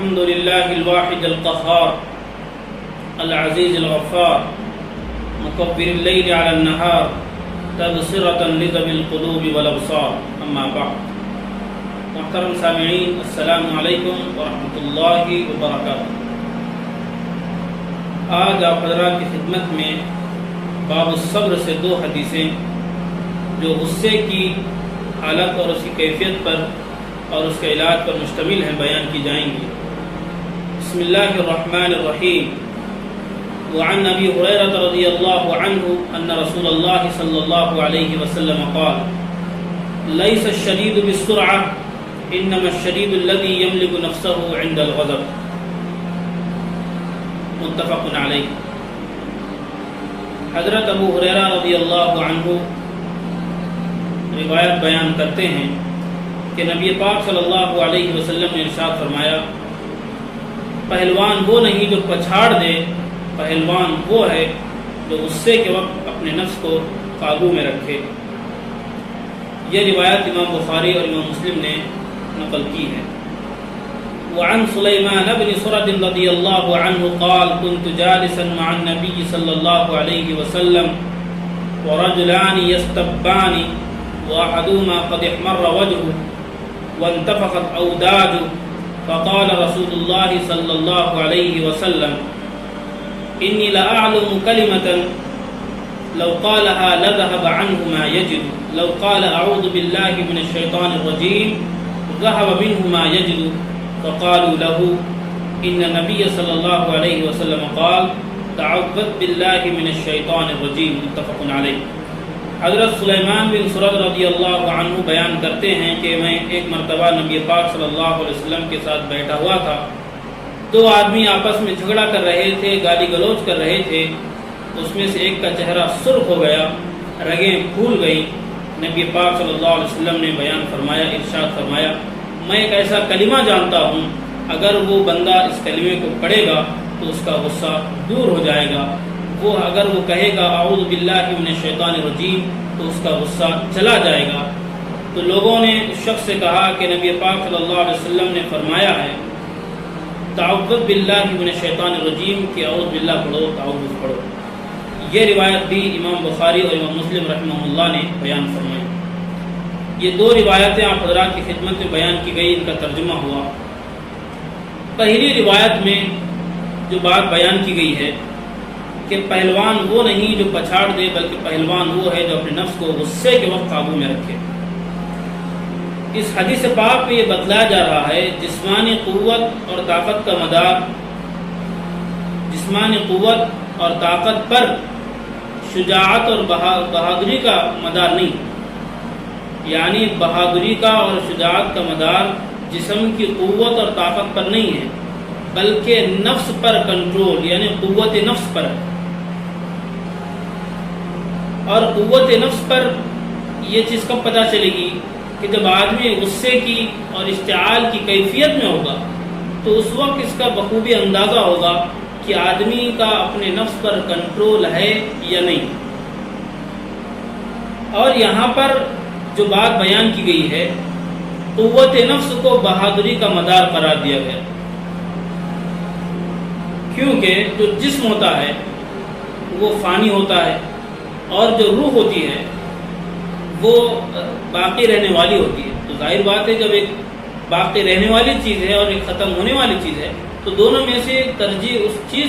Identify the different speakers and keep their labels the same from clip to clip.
Speaker 1: الحمد لله الواحد القهار العزيز الغفار مكبر الليل على النهار تبصرة لذوي القلوب والأبصار اما بعد محترم سامعین السلام علیکم ورحمۃ اللہ وبرکاتہ۔ آج آپ حضرات کی خدمت میں باب الصبر سے دو حدیثیں جو غصے کی حالت اور اس کی کیفیت پر اور اس کے علاج پر مشتمل ہیں بیان کی جائیں گی۔ بسم اللہ الرحمن الرحیم۔ وعن ابی ہریرہ رضی اللہ عنہ ان رسول اللہ صلی اللہ علیہ وسلم قال لیس الشدید بالسرعہ انما الشدید الذی یملک نفسہ عند الغضب، متفق علیہ۔ حضرت ابو ہریرہ رضی اللہ عنہ روایت بیان کرتے ہیں کہ نبی پاک صلی اللہ علیہ وسلم نے ارشاد فرمایا، پہلوان وہ نہیں جو پچھاڑ دے، پہلوان وہ ہے جو غصے کے وقت اپنے نفس کو قابو میں رکھے۔ یہ روایت امام بخاری اور امام مسلم نے نقل کی ہے۔ وعن سلیمان بن سرد رضی اللہ عنہ قال كنت جالسا مع النبي صلی اللہ علیہ وسلم ورجلان يستبان واحدهما قد احمر وجهه وانتفخت اوداجه فقال رسول الله صلی اللہ علیہ وسلم انی لأعلم كلمة لو قالها لذهب عنه ما يجد لو قال اعوذ بالله من الشیطان الرجیم ذهب منه ما يجد فقالوا له ان النبي صلی اللہ علیہ وسلم قال تعوذ بالله من الشیطان الرجیم، متفق علیہ۔ حضرت سلیمان بن سرد رضی اللہ عنہ بیان کرتے ہیں کہ میں ایک مرتبہ نبی پاک صلی اللہ علیہ وسلم کے ساتھ بیٹھا ہوا تھا، دو آدمی آپس میں جھگڑا کر رہے تھے، گالی گلوچ کر رہے تھے۔ اس میں سے ایک کا چہرہ سرخ ہو گیا، رگیں پھول گئیں۔ نبی پاک صلی اللہ علیہ وسلم نے بیان فرمایا، ارشاد فرمایا، میں ایک ایسا کلمہ جانتا ہوں اگر وہ بندہ اس کلمے کو پڑھے گا تو اس کا غصہ دور ہو جائے گا، وہ اگر وہ کہے گا اعوذ باللہ من الشیطان الرجیم تو اس کا غصہ چلا جائے گا۔ تو لوگوں نے اس شخص سے کہا کہ نبی پاک صلی اللہ علیہ وسلم نے فرمایا ہے تعوذ باللہ من الشیطان الرجیم کہ اعوذ باللہ پڑھو، تعوذ پڑھو۔ یہ روایت بھی امام بخاری اور امام مسلم رحمہ اللہ نے بیان فرمائی۔ یہ دو روایتیں آپ حضرات کی خدمت میں بیان کی گئی، ان کا ترجمہ ہوا۔ پہلی روایت میں جو بات بیان کی گئی ہے کہ پہلوان وہ نہیں جو پچھاڑ دے، بلکہ پہلوان وہ ہے جو اپنے نفس کو غصے کے وقت قابو میں رکھے۔ اس حدیث پاک میں یہ بتلایا جا رہا ہے جسمانی قوت اور طاقت کا مدار جسمانی قوت اور طاقت پر شجاعت اور بہادری کا مدار نہیں، یعنی بہادری کا اور شجاعت کا مدار جسم کی قوت اور طاقت پر نہیں ہے، بلکہ نفس پر کنٹرول یعنی قوت نفس پر۔ اور قوت نفس پر یہ چیز کب پتہ چلے گی کہ جب آدمی غصے کی اور اشتعال کی کیفیت میں ہوگا، تو اس وقت اس کا بخوبی اندازہ ہوگا کہ آدمی کا اپنے نفس پر کنٹرول ہے یا نہیں۔ اور یہاں پر جو بات بیان کی گئی ہے، قوت نفس کو بہادری کا مدار قرار دیا گیا، کیونکہ جو جسم ہوتا ہے وہ فانی ہوتا ہے اور جو روح ہوتی ہے وہ باقی رہنے والی ہوتی ہے۔ تو ظاہر بات ہے جب ایک باقی رہنے والی چیز ہے اور ایک ختم ہونے والی چیز ہے تو دونوں میں سے ترجیح اس چیز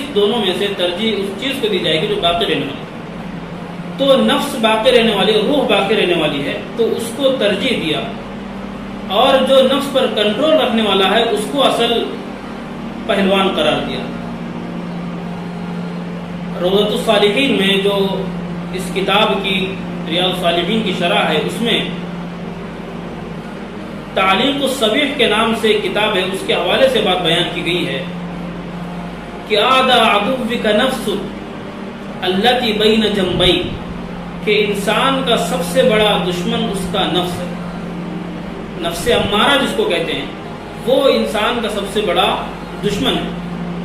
Speaker 1: کو دی جائے گی جو باقی رہنے والی ہے۔ تو نفس باقی رہنے والی، روح باقی رہنے والی ہے، تو اس کو ترجیح دیا، اور جو نفس پر کنٹرول رکھنے والا ہے اس کو اصل پہلوان قرار دیا۔ روضۃ الصالحین میں جو اس کتاب کی ریاض الصالحین کی شرح ہے، اس میں تعلیق الصبیح کے نام سے کتاب ہے، اس کے حوالے سے بات بیان کی گئی ہے کہ آدھا عدوک نفس التی بین جنبی، کہ انسان کا سب سے بڑا دشمن اس کا نفس ہے۔ نفس امارہ جس کو کہتے ہیں وہ انسان کا سب سے بڑا دشمن ہے۔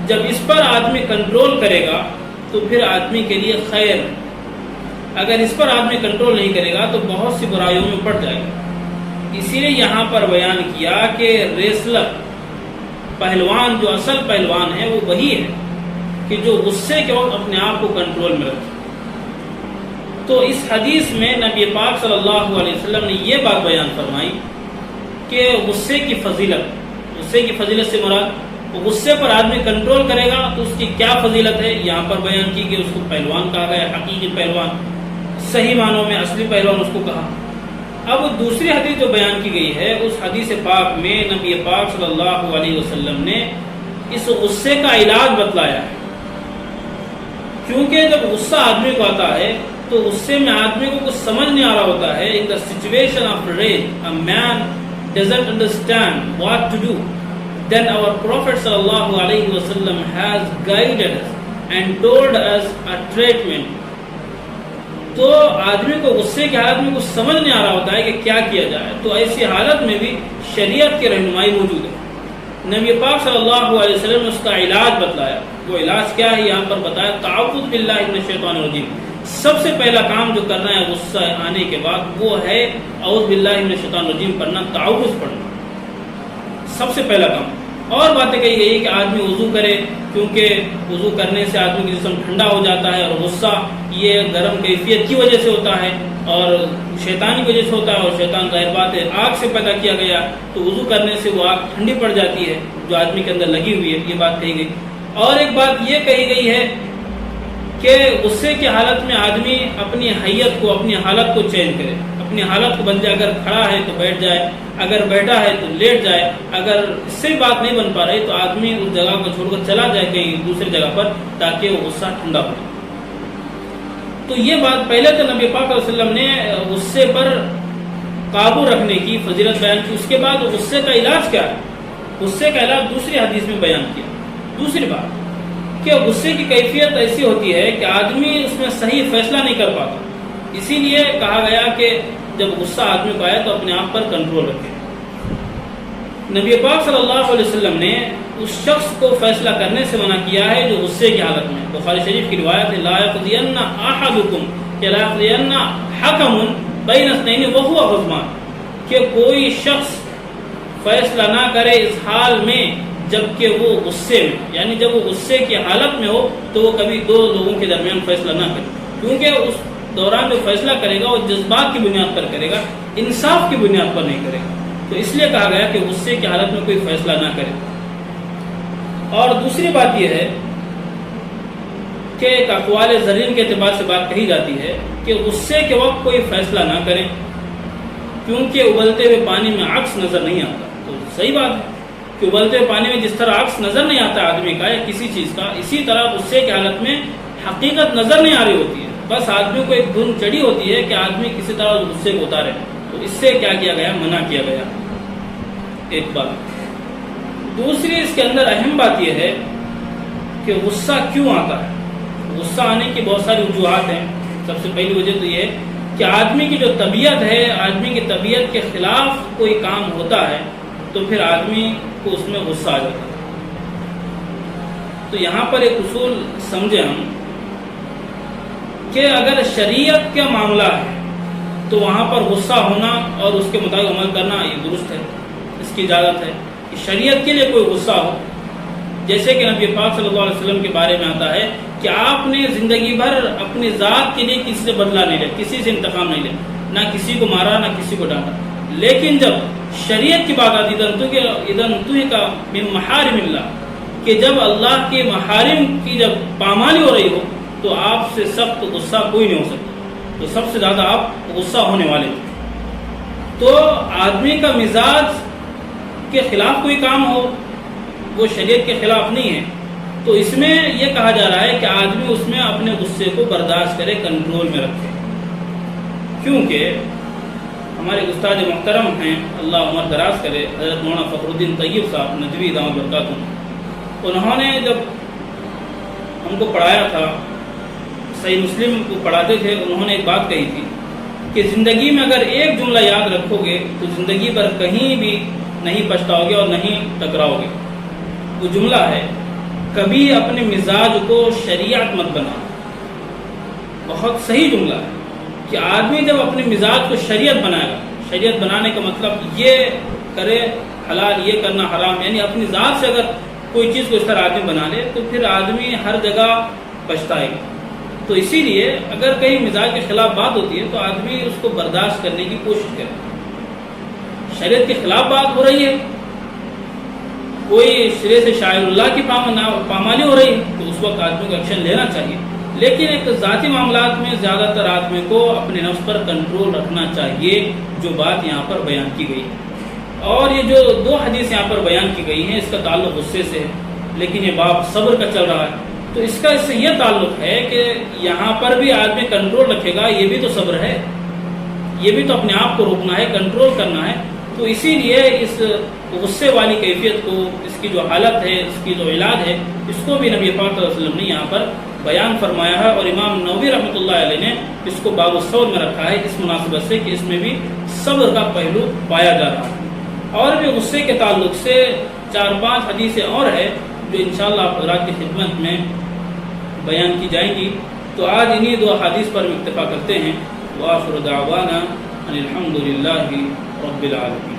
Speaker 1: جب اس پر آدمی کنٹرول کرے گا تو پھر آدمی کے لیے خیر، اگر اس پر آدمی کنٹرول نہیں کرے گا تو بہت سی برائیوں میں پڑ جائے گا۔ اسی لیے یہاں پر بیان کیا کہ ریسلر پہلوان جو اصل پہلوان ہے وہ وہی ہے کہ جو غصے کے وقت اپنے آپ کو کنٹرول میں رکھے۔ تو اس حدیث میں نبی پاک صلی اللہ علیہ وسلم نے یہ بات بیان فرمائی کہ غصے کی فضیلت سے مراد غصے پر آدمی کنٹرول کرے گا تو اس کی کیا فضیلت ہے، یہاں پر بیان کی کہ اس کو پہلوان کہا گیا، حقیقی پہلوان، صحیح معنوں میں اصلی پہلوان اس کو کہا۔ اب دوسری حدیث جو بیان کی گئی ہے اس حدیث پاک میں نبی پاک صلی اللہ علیہ وسلم نے اس غصے کا علاج بتلایا ہے، کیونکہ جب غصہ آدمی کو آتا ہے تو غصے میں آدمی کو کچھ سمجھ نہیں آ رہا ہوتا ہے۔ In the situation of rage, a man doesn't understand what to do. Then our Prophet sallallahu alaihi wasallam has guided us and told us a treatment. تو آدمی کو غصے کی حالت میں کچھ سمجھ نہیں آ رہا ہوتا ہے کہ کیا کیا جائے، تو ایسی حالت میں بھی شریعت کی رہنمائی موجود ہے۔ نبی پاک صلی اللہ علیہ وسلم نے اس کا علاج بتلایا۔ وہ علاج کیا ہے یہاں پر بتایا، تعوذ باللہ من الشیطان الرجیم۔ سب سے پہلا کام جو کرنا ہے غصہ آنے کے بعد وہ ہے اعوذ باللہ من الشیطان الرجیم پڑھنا، تعوذ پڑھنا، سب سے پہلا کام۔ اور باتیں کہی گئی کہ آدمی وضو کرے، کیونکہ وضو کرنے سے آدمی کا جسم ٹھنڈا ہو جاتا ہے، اور غصہ یہ گرم کیفیت کی وجہ سے ہوتا ہے اور شیطان کی وجہ سے ہوتا ہے، اور شیطان ظاہر بات ہے آگ سے پیدا کیا گیا، تو وضو کرنے سے وہ آگ ٹھنڈی پڑ جاتی ہے جو آدمی کے اندر لگی ہوئی ہے، یہ بات کہی گئی۔ اور ایک بات یہ کہی گئی ہے کہ غصے کی حالت میں آدمی اپنی حیت کو، اپنی حالت کو چینج کرے، اپنی حالت کو بدلے، اگر کھڑا ہے تو بیٹھ جائے، اگر بیٹھا ہے تو لیٹ جائے، اگر اس سے بات نہیں بن پا رہی تو آدمی اس جگہ کو چھوڑ کر چلا جائے کہیں دوسری جگہ پر، تاکہ وہ غصہ ٹھنڈا ہو۔ تو یہ بات پہلے تو نبی پاک علیہ وسلم نے غصے پر قابو رکھنے کی فضیلت بیان کی، اس کے بعد غصے کا علاج کیا ہے، غصے کا علاج دوسری حدیث میں بیان کیا۔ دوسری بات کہ غصے کی کیفیت ایسی ہوتی ہے کہ آدمی اس میں صحیح فیصلہ نہیں کر پاتا، اسی لیے کہا گیا کہ جب غصہ آدمی کو آئے تو اپنے آپ پر کنٹرول رکھے۔ نبی پاک صلی اللہ علیہ وسلم نے اس شخص کو فیصلہ کرنے سے منع کیا ہے جو غصے کی حالت میں، بخاری شریف کی روایت ہے لا یقضین احدکم لا یقضین حکم بین اثنین وهو غضبان، کہ کوئی شخص فیصلہ نہ کرے اس حال میں جبکہ وہ غصے میں، یعنی جب وہ غصے کی حالت میں ہو تو وہ کبھی دو لوگوں کے درمیان فیصلہ نہ کرے، کیونکہ اس دوران جو فیصلہ کرے گا وہ جذبات کی بنیاد پر کرے گا، انصاف کی بنیاد پر نہیں کرے گا۔ تو اس لیے کہا گیا کہ غصے کی حالت میں کوئی فیصلہ نہ کرے۔ اور دوسری بات یہ ہے کہ ایک اقوال زرین کے اعتبار سے بات کہی جاتی ہے کہ غصے کے وقت کوئی فیصلہ نہ کریں، کیونکہ ابلتے ہوئے پانی میں عکس نظر نہیں آتا۔ تو صحیح بات ہے کہ ابلتے ہوئے پانی میں جس طرح عکس نظر نہیں آتا آدمی کا یا کسی چیز کا، اسی طرح غصے کی حالت میں حقیقت نظر نہیں آ رہی ہوتی ہے، بس آدمی کو ایک دھن چڑھی ہوتی ہے کہ آدمی کسی طرح غصے کو اتارے۔ تو اس سے کیا کیا گیا، منع کیا گیا، ایک بات۔ دوسری اس کے اندر اہم بات یہ ہے کہ غصہ کیوں آتا ہے۔ غصہ آنے کی بہت ساری وجوہات ہیں۔ سب سے پہلی وجہ تو یہ ہے کہ آدمی کی جو طبیعت ہے، آدمی کی طبیعت کے خلاف کوئی کام ہوتا ہے تو پھر آدمی کو اس میں غصہ آ جاتا ہے۔ تو یہاں پر ایک اصول سمجھیں ہم کہ اگر شریعت کا معاملہ ہے تو وہاں پر غصہ ہونا اور اس کے مطابق عمل کرنا یہ درست ہے، اس کی اجازت ہے کہ شریعت کے لیے کوئی غصہ ہو۔ جیسے کہ نبی پاک صلی اللہ علیہ وسلم کے بارے میں آتا ہے کہ آپ نے زندگی بھر اپنی ذات کے لیے کسی سے بدلہ نہیں لیا، کسی سے انتقام نہیں لیا، نہ کسی کو مارا نہ کسی کو ڈانٹا۔ لیکن جب شریعت کی بات آتی اذن انتہک من محارم اللہ، کہ جب اللہ کے محارم کی جب پامالی ہو رہی ہو تو آپ سے سخت غصہ کوئی نہیں ہو سکتا، تو سب سے زیادہ آپ غصہ ہونے والے تھے۔ تو آدمی کا مزاج کے خلاف کوئی کام ہو وہ شریعت کے خلاف نہیں ہے، تو اس میں یہ کہا جا رہا ہے کہ آدمی اس میں اپنے غصے کو برداشت کرے، کنٹرول میں رکھے۔ کیونکہ ہمارے استاد محترم ہیں، اللہ عمر دراز کرے، حضرت مولانا فخر الدین طیب صاحب ندوی دامت برکاتہ، انہوں نے جب ہم کو پڑھایا تھا، صحیح مسلم کو پڑھاتے تھے، انہوں نے ایک بات کہی تھی کہ زندگی میں اگر ایک جملہ یاد رکھو گے تو زندگی پر کہیں بھی نہیں پچھتاؤ گے اور نہیں ٹکراؤ گے۔ وہ جملہ ہے کبھی اپنے مزاج کو شریعت مت بنا۔ بہت صحیح جملہ ہے کہ آدمی جب اپنے مزاج کو شریعت بنائے گا، شریعت بنانے کا مطلب یہ کرے حلال، یہ کرنا حرام، یعنی اپنی ذات سے اگر کوئی چیز کو اس طرح آدمی بنا لے تو پھر آدمی ہر جگہ پچھتائے گا۔ تو اسی لیے اگر کہیں مزاج کے خلاف بات ہوتی ہے تو آدمی اس کو برداشت کرنے کی کوشش کرے۔ شریعت کے خلاف بات ہو رہی ہے، کوئی سرے سے شاعر اللہ کی پامالی ہو رہی ہے تو اس وقت آدمی کو ایکشن لینا چاہیے، لیکن ایک ذاتی معاملات میں زیادہ تر آدمی کو اپنے نفس پر کنٹرول رکھنا چاہیے، جو بات یہاں پر بیان کی گئی۔ اور یہ جو دو حدیث یہاں پر بیان کی گئی ہیں اس کا تعلق غصے سے ہے، لیکن یہ باب صبر کا چل رہا ہے تو اس کا اس سے یہ تعلق ہے کہ یہاں پر بھی آدمی کنٹرول رکھے گا، یہ بھی تو صبر ہے، یہ بھی تو اپنے آپ کو روکنا ہے، کنٹرول کرنا ہے۔ تو اسی لیے اس غصے والی کیفیت کو، اس کی جو حالت ہے، اس کی جو علاج ہے، اس کو بھی نبی پاک صلی اللہ علیہ وسلم نے یہاں پر بیان فرمایا ہے، اور امام نووی رحمۃ اللہ علیہ نے اس کو باب الصبر میں رکھا ہے اس مناسبت سے کہ اس میں بھی صبر کا پہلو پایا جا رہا ہے۔ اور بھی غصے کے تعلق سے 4-5 حدیثیں اور ہے جو انشاءاللہ آپ حضرات کی خدمت میں بیان کی جائیں گی۔ تو آج انہی 2 حدیث پر اکتفا کرتے ہیں۔ وآخر دعوانا ان الحمد للہ رب العالمین۔